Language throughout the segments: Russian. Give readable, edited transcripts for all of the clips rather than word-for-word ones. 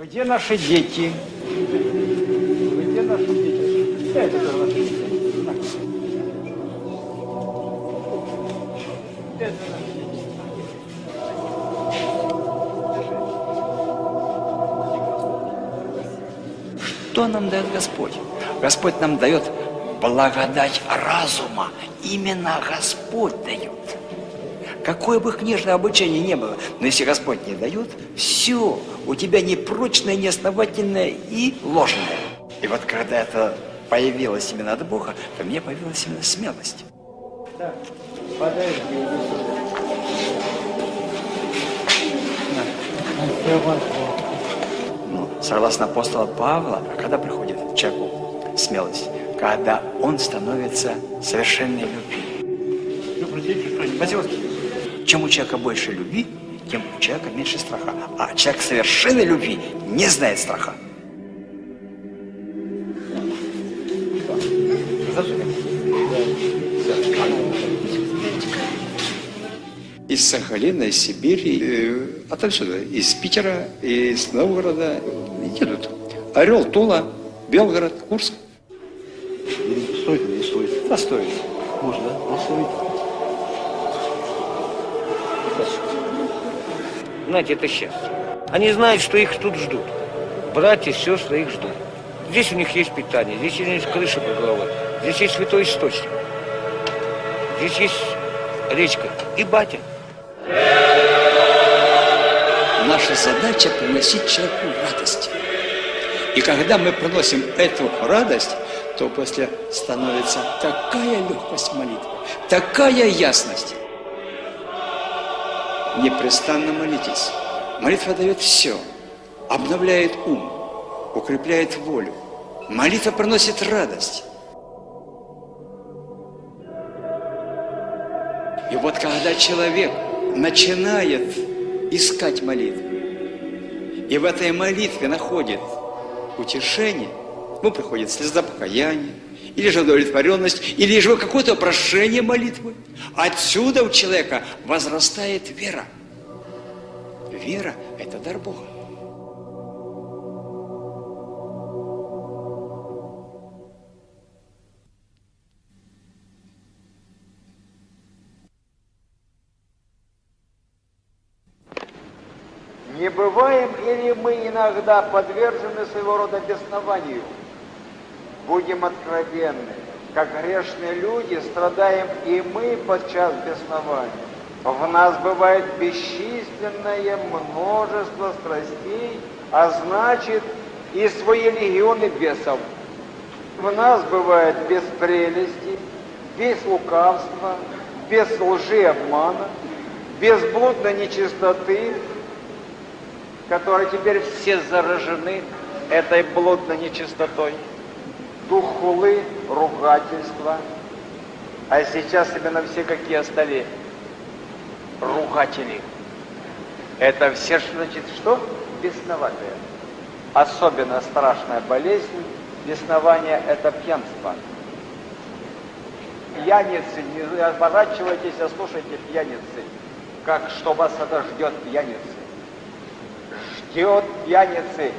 Где наши дети? Где наши дети? Это же наши дети. Это наши дети. Что нам дает Господь? Господь нам дает благодать разума. Именно Господь дает. Какое бы книжное обучение ни было, но если Господь не дает, все, у тебя непрочное, неосновательное и ложное. И вот когда это появилось именно от Бога, то мне появилась именно смелость. Так, подожди, Ну, согласно апостола Павла, когда приходит человеку смелость? Когда он становится совершенной любви. Чем у человека больше любви, тем у человека меньше страха. А человек совершенной любви не знает страха. Из Сахалина, из Сибири, отсюда, из Питера, из Новгорода едут. Орел, Тула, Белгород, Курск. Стоит или не стоит? Да, стоит. Может, да? Не стоит. Знаете, это счастье. Они знают, что их тут ждут. Братья, сестры их ждут. Здесь у них есть питание, здесь у них есть крыша под головой, здесь есть святой источник, здесь есть речка и батя. Наша задача приносить человеку радость. И когда мы приносим эту радость, то после становится такая легкость молитвы, такая ясность. Непрестанно молитесь. Молитва дает все. Обновляет ум, укрепляет волю. Молитва приносит радость. И вот когда человек начинает искать молитву, и в этой молитве находит утешение, ему приходит слеза покаяния, или же удовлетворенность, или же какое-то прошение молитвы. Отсюда у человека возрастает вера. Вера – это дар Бога. Не бываем ли мы иногда подвержены своего рода беснованию? Будем откровенны. Как грешные люди, страдаем и мы подчас беснования. В нас бывает бесчисленное множество страстей, а значит и свои легионы бесов. В нас бывает без прелести, без лукавства, без лжи и обмана, без блудной нечистоты, которые теперь все заражены этой блудной нечистотой. Дух хулы, ругательства. А сейчас именно все какие стали ругатели. Это все, значит, что? Бесноватые. Особенно страшная болезнь беснования – это пьянство. Пьяницы, не оборачивайтесь, а слушайте пьяницы. Как что вас это ждет пьяницы? Ждет пьяницы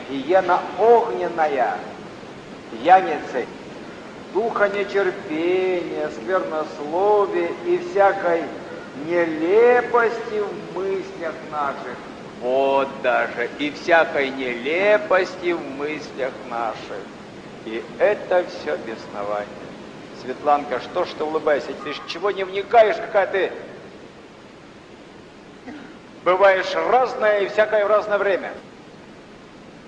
гиена огненная. Пьяницы, духа нетерпения, сквернословия и всякой нелепости в мыслях наших. Вот даже, и всякой нелепости в мыслях наших. И это все беснование. Светланка, что ж ты улыбаешься? Ты ж чего не вникаешь, какая ты? Бываешь разная и всякое в разное время.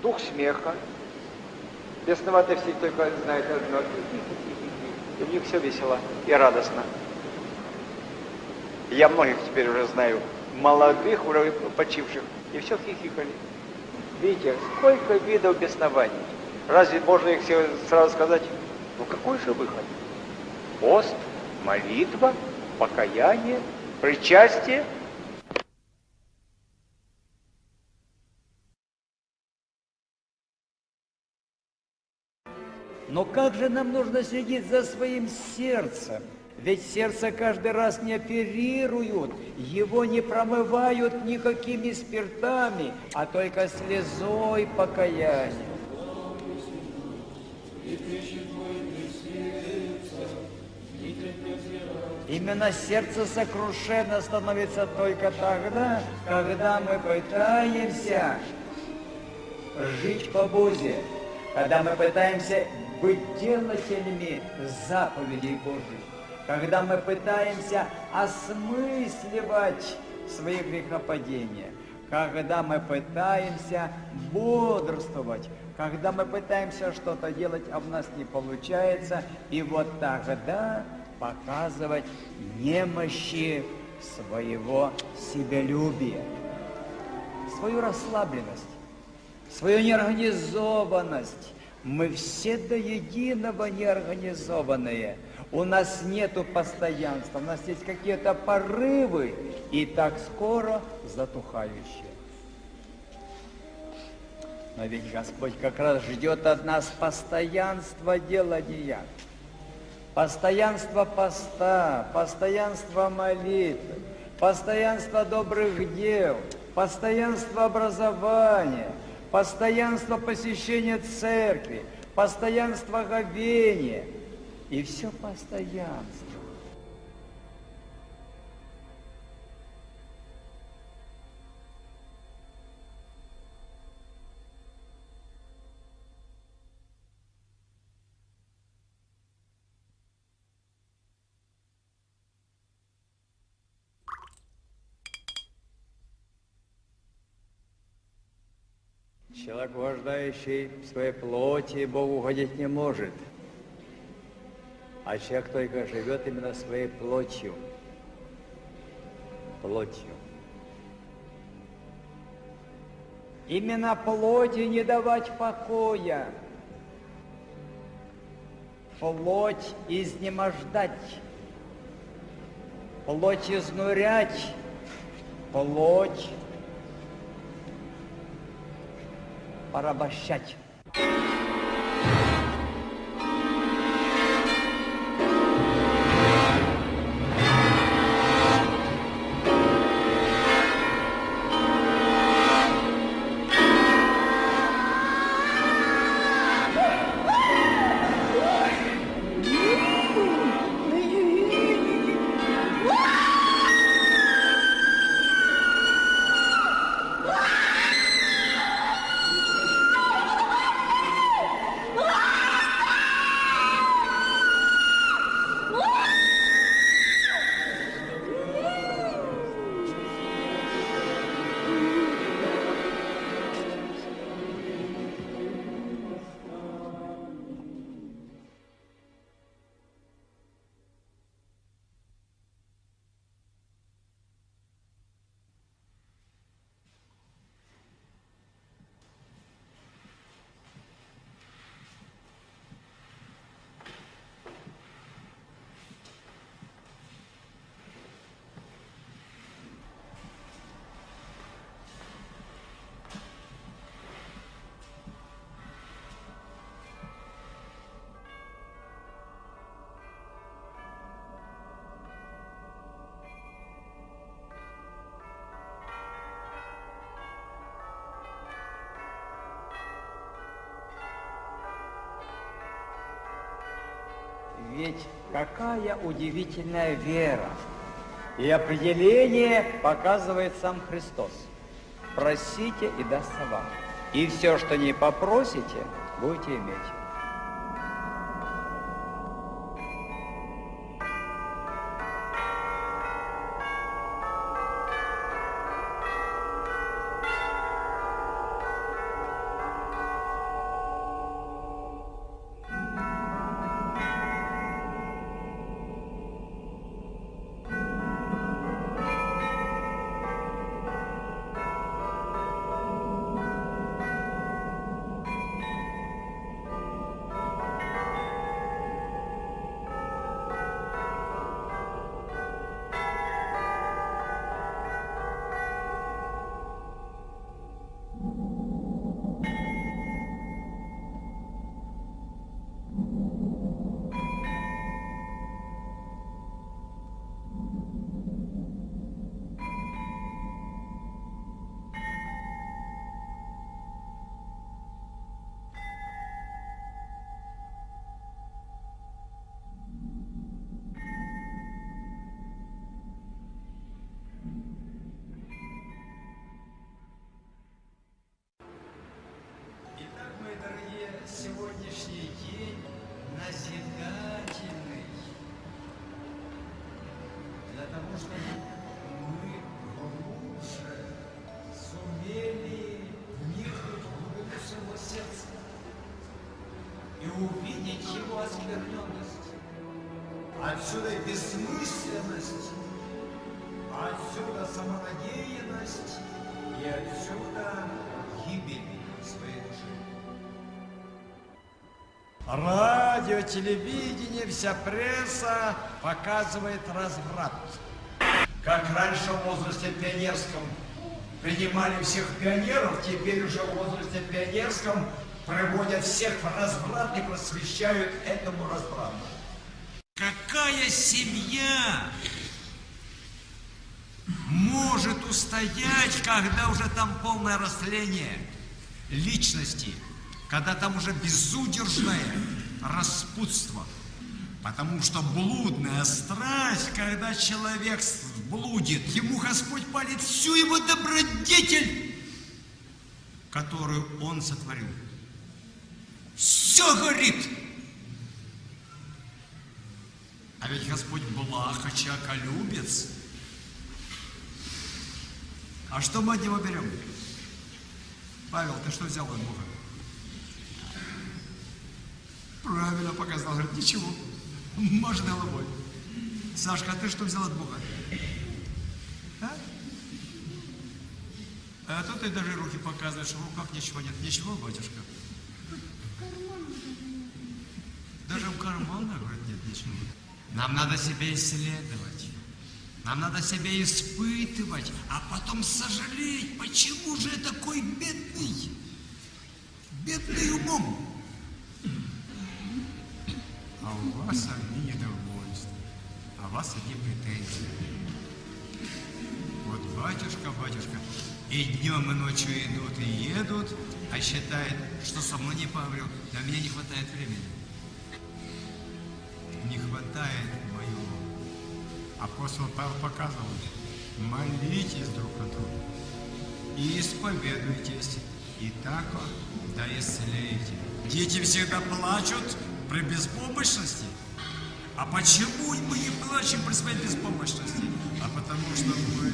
Дух смеха. Бесноватые все только знают одно. И у них все весело и радостно. Я многих теперь уже знаю, молодых, уже почивших, и все хихикали. Видите, сколько видов беснований. Разве можно их все сразу сказать? Ну какой же выход? Пост, молитва, покаяние, причастие. Но как же нам нужно следить за своим сердцем, Ведь сердце каждый раз не оперируют, его не промывают никакими спиртами, а только слезой покаяния. Именно сердце сокрушенно становится только тогда, когда мы пытаемся жить по Бозе, когда мы пытаемся быть делателями заповедей Божьих, когда мы пытаемся осмысливать свои грехопадения, когда мы пытаемся бодрствовать, когда мы пытаемся что-то делать, а у нас не получается, и вот тогда показывать немощи своего себялюбия, свою расслабленность, свою неорганизованность. Мы все до единого неорганизованные. У нас нету постоянства, у нас есть какие-то порывы, и так скоро затухающие. Но ведь Господь как раз ждет от нас постоянства делания, постоянства поста, постоянства молитвы, постоянства добрых дел, постоянства образования, постоянство посещения церкви, постоянство говения. И все постоянство. Человек, угождающий в своей плоти, Богу угодить не может. А человек только живет именно своей плотью. Плотью. Именно плоти не давать покоя. Плоть изнемождать. Плоть изнурять. Плоть порабощать. Ведь какая удивительная вера! И определение показывает сам Христос. Просите, и дастся вам. И все, что не попросите, будете иметь. Отсюда самонадеянность и отсюда гибель своей души. Радио, телевидение, вся пресса показывает разврат. Как раньше в возрасте пионерском принимали всех пионеров, теперь уже в возрасте пионерском приводят всех в разврат и просвещают этому разврату. Какая семья может устоять, когда уже там полное растление личности, когда там уже безудержное распутство? Потому что блудная страсть, когда человек блудит, ему Господь палит всю его добродетель, которую он сотворил. Все горит. А ведь Господь благ, человеколюбец. А что мы от него берем? Павел, ты что взял от Бога? Правильно показал, говорит, ничего. Может, головой. Сашка, а ты что взял от Бога? А то ты даже руки показываешь, в руках ничего нет. Ничего, батюшка? Даже в карманах, говорит, нет ничего. Нам надо себя исследовать. Нам надо себя испытывать, а потом сожалеть, почему же я такой бедный? Бедный умом. А у вас одни недовольства, а у вас одни претензии. Вот батюшка, и днем, и ночью идут, и едут, а считает, что со мной не поговорил, да мне не хватает времени. Не хватает моего. Апостол Павел показывал, молитесь друг о друге и исповедуйтесь, и так да исцелите. Дети всегда плачут при беспомощности. А почему мы не плачем при своей беспомощности? А потому что мы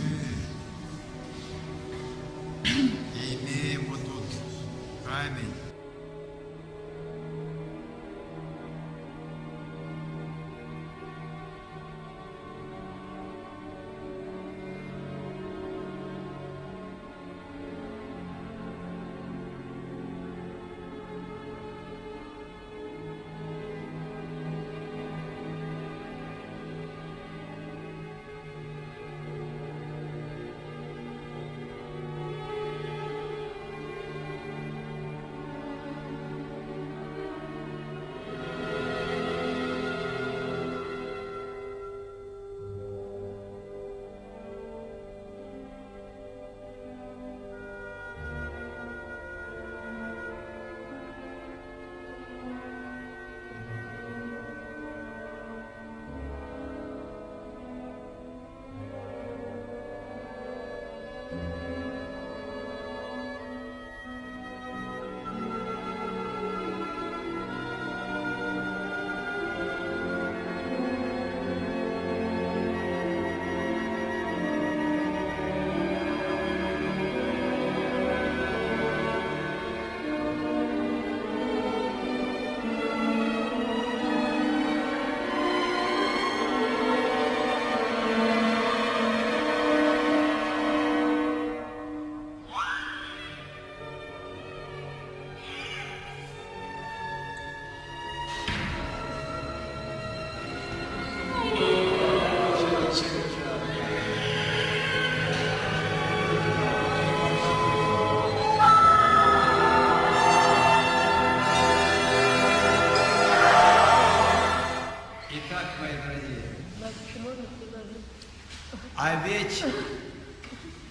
имеем вот тут камень.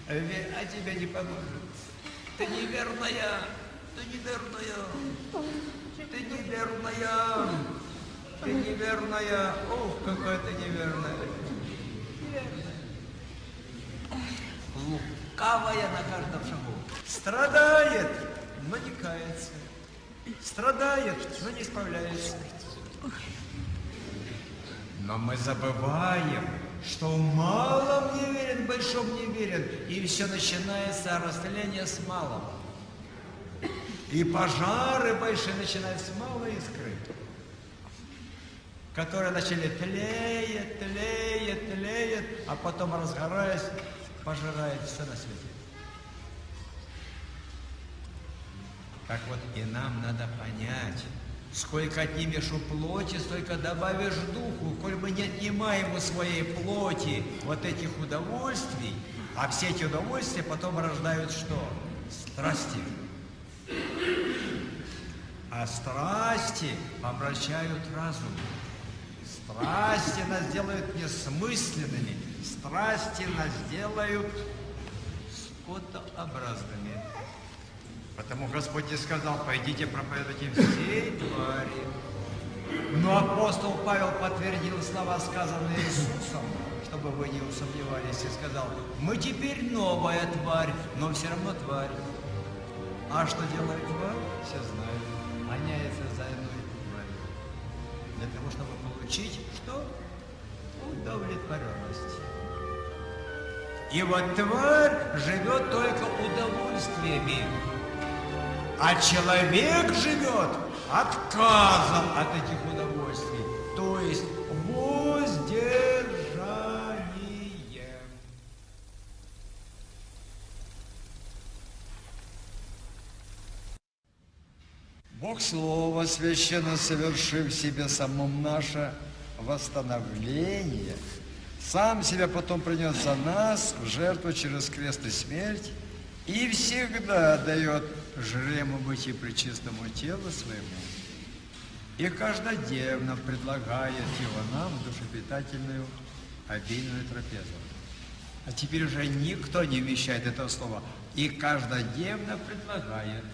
А тебя не поможет. Ты неверная, ты неверная, ты неверная, ты неверная. Ох, какая ты неверная. Лукавая на каждом шагу. Страдает, но не кается. Страдает, но не исправляется. Но мы забываем, что в малом не верен, в большом не верен. И все начинается растление с малого. И пожары большие начинают с малой искры. которые начали тлеет, а потом, разгораясь, пожирает все на свете. Так вот и нам надо понять, сколько отнимешь у плоти, столько добавишь духу. Коль мы не отнимаем у своей плоти вот этих удовольствий, а все эти удовольствия потом рождают что? Страсти. А страсти помрачают разум. Страсти нас делают несмысленными. Страсти нас делают скотообразными. Потому Господь и сказал: пойдите проповедуйте всей твари. Но апостол Павел подтвердил слова, сказанные Иисусом, чтобы вы не усомневались, и сказал: мы теперь новая тварь, но все равно тварь. А что делает тварь, все знают. Гоняется за одной тварью. Для того, чтобы получить что? Удовлетворенность. И вот тварь живет только удовольствиями. А человек живет отказом от этих удовольствий, то есть воздержанием. Бог Слово священно совершив в себе самом наше восстановление, сам себя потом принес за нас в жертву через крест и смерть, и всегда дает жрему быть и пречистому телу своему, и каждодневно предлагает его нам душепитательную обильную трапезу. А теперь уже никто не вмещает этого слова. И каждодневно предлагает.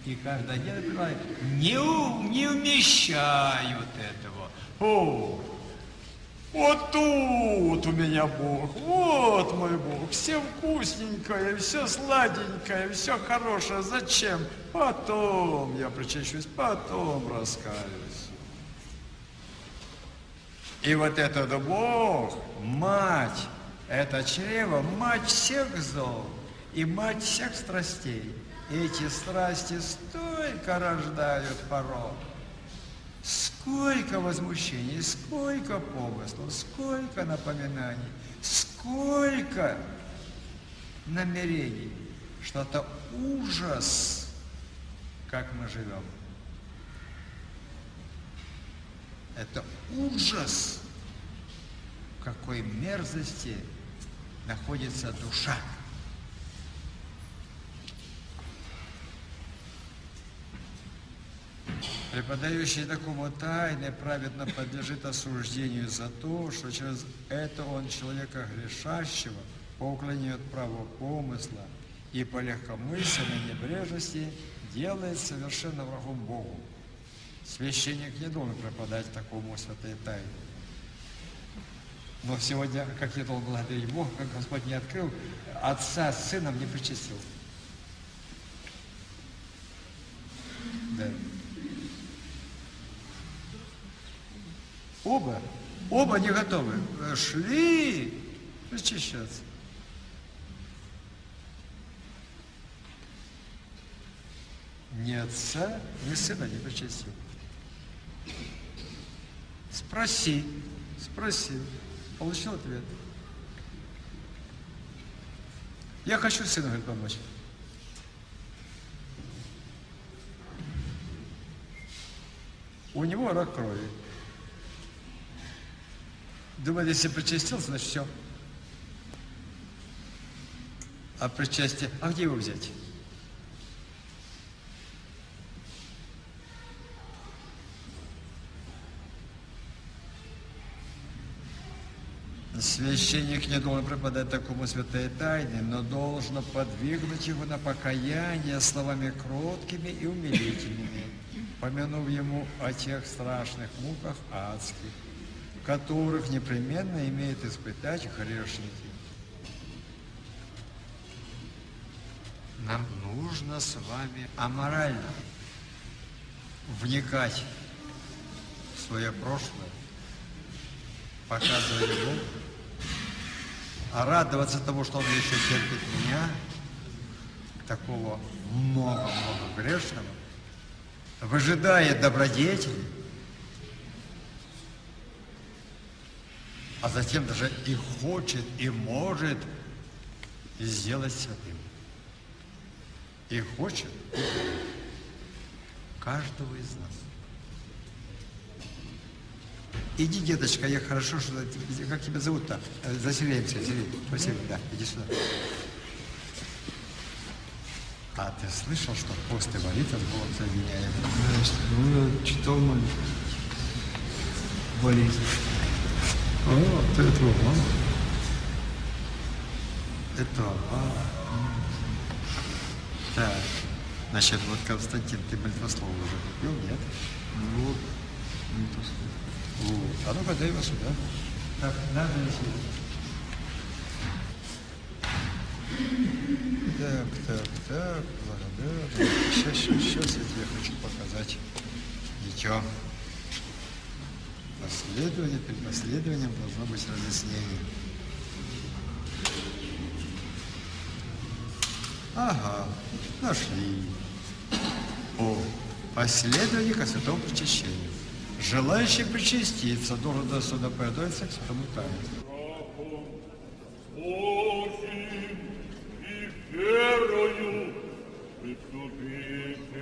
И каждодневно предлагает. Не вмещают этого. О! Вот тут у меня Бог, вот мой Бог, все вкусненькое, все сладенькое, все хорошее. Зачем? Потом я причащусь, потом раскаюсь. И вот этот Бог, мать, это чрево, мать всех зол и мать всех страстей. Эти страсти столько рождают порок. Сколько возмущений, сколько помыслов, сколько напоминаний, сколько намерений, что это ужас, как мы живем. Это ужас, в какой мерзости находится душа. Преподающий такому тайны праведно подлежит осуждению за то, что через это он человека грешащего по уклонению от права помысла и по легкомысленной небрежности делает совершенно врагом Богу. Священник не должен преподать такому святой тайне. Но сегодня, как я должен благодарить Бога, как Господь не открыл, отца с сыном не причастил. Да. Оба не готовы. Шли причащаться. Ни отца, ни сына не причастил. Спросил. Получил ответ. Я хочу сыну, говорит, помочь. У него рак крови. Думает, если причастился, значит все. А причастие, а где его взять? Священник не должен преподать такому святой тайне, но должен подвигнуть его на покаяние словами кроткими и умилительными, помянув ему о тех страшных муках адских, которых непременно имеет испытать грешники. Нам нужно с вами аморально вникать в свое прошлое, показывая Богу, а радоваться тому, что Он еще терпит меня, такого много-много грешного, выжидает добродетели, а затем даже и хочет, и может сделать святым. И хочет каждого из нас. Иди, деточка, я хорошо, что... Как тебя зовут-то? Заселяемся, Василий, да, иди сюда. А ты слышал, что после молитвы Бог соединяет? Ну, я читал молитву. Болезнь. О, ты этого мало? Этого мало. Так, значит, вот, Константин, ты молитвослов уже купил, нет? Вот, не то слово. Вот. А ну-ка, дай его сюда. Так, надо нести. Так, благодарю. Сейчас я тебе хочу показать дитё. Последование, перед последованием должно быть разъяснение. Ага, нашли. О, последование ко святому причащению. Желающий причаститься должен достойно приготовиться к святому таинству. Верою приступите.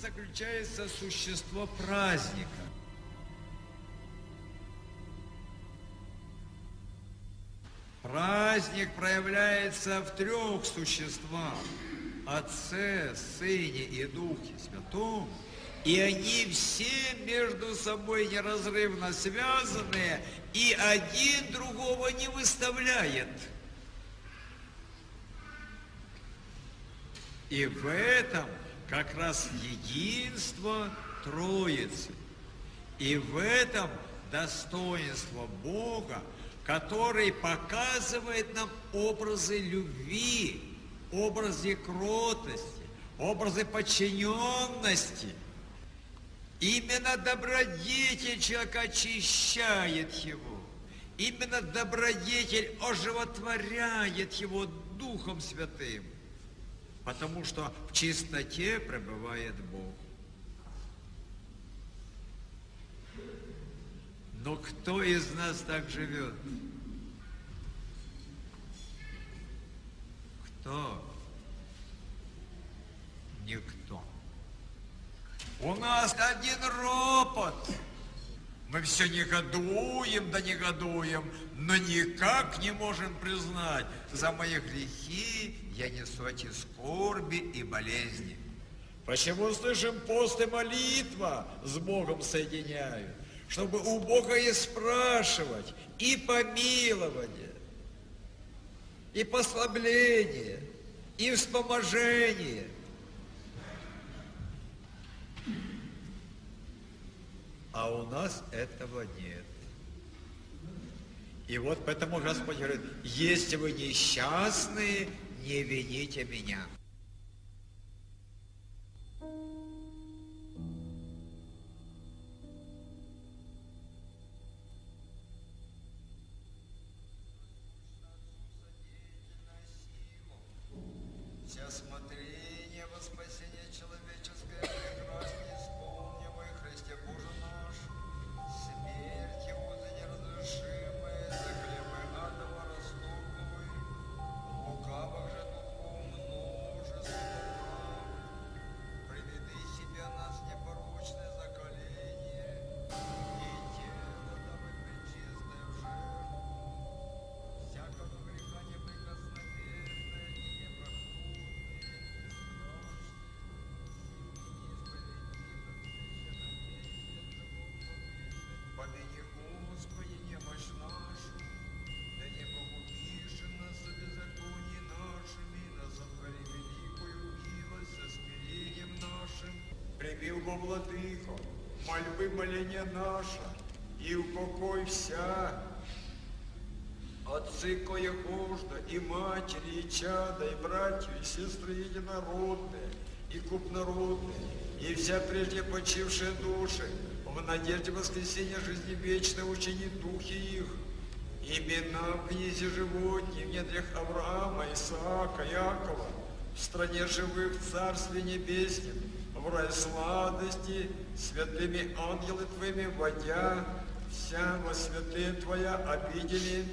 Заключается существо праздника. Праздник проявляется в трех существах: Отце, Сыне и Духе Святом, и они все между собой неразрывно связаны, и один другого не выставляет. И в этом как раз единство Троицы. И в этом достоинство Бога, который показывает нам образы любви, образы кротости, образы подчиненности. Именно добродетель человека очищает его. Именно добродетель оживотворяет его Духом Святым. Потому что в чистоте пребывает Бог. Но кто из нас так живет? Кто? Никто. У нас один ропот. Мы все негодуем, да негодуем, но никак не можем признать: за мои грехи я несу эти скорби и болезни. Почему слышим пост и молитва с Богом соединяют? Чтобы у Бога и спрашивать, и помилование, и послабление, и вспоможение. А у нас этого нет. И вот поэтому Господь говорит, если вы несчастные, не вините меня. Вся смотрение во спасение человеческое прекраснее исполнимое Христе Боже наш, смерть его за неразрешимые, за хлебы адово растопливай, лукавых же духов множество прав, приведи себя нас непорочное заколение, и тело давай пречистое в жертву, всякого греха неприкосновенное и непроходное. Помяни, Господи, немощь нашу, да не погубишь нас за беззаконие нашими, да сотвори великую милость со смирением нашим. Прими во владыко, мольбы моления наша, и упокой вся. Отцы коехожда, и матери, и чада, и братья, и сестры единородные, и купнородные, и вся прежде почившие души, в надежде воскресения жизни вечной учини духи их, имена в книзе животных, в недрах Авраама, Исаака, Якова, в стране живых в Царстве Небесном, в рай сладости, святыми ангелы Твоими водя, вся во святые Твоя обидели.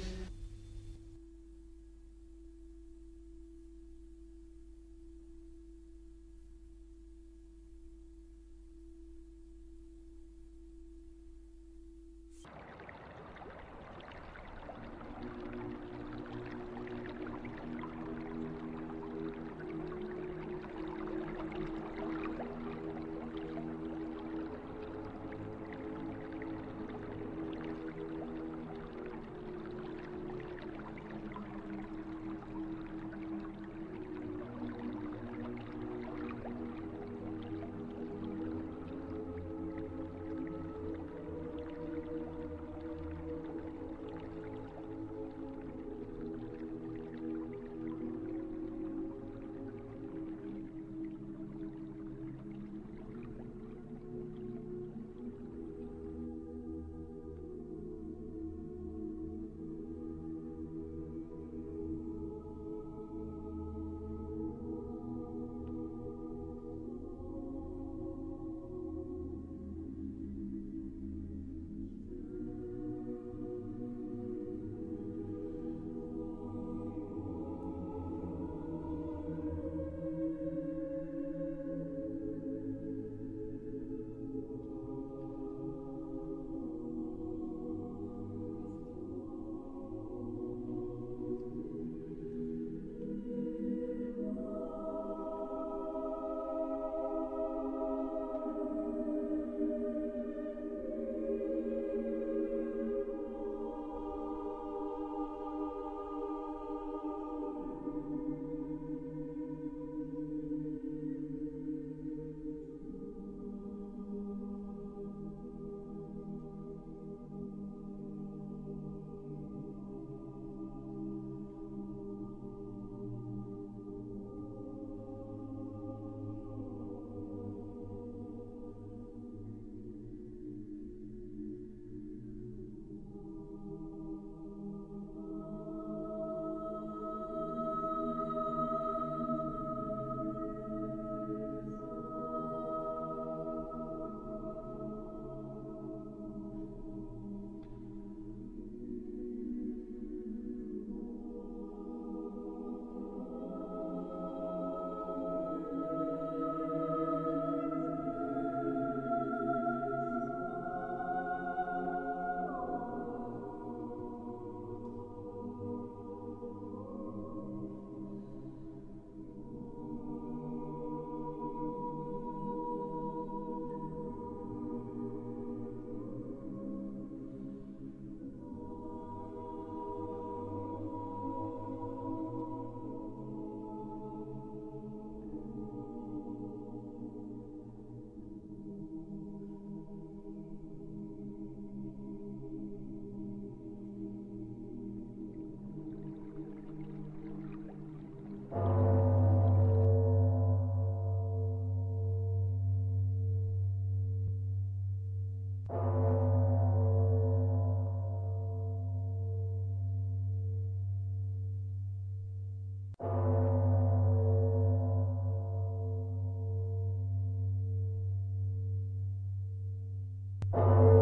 Господь.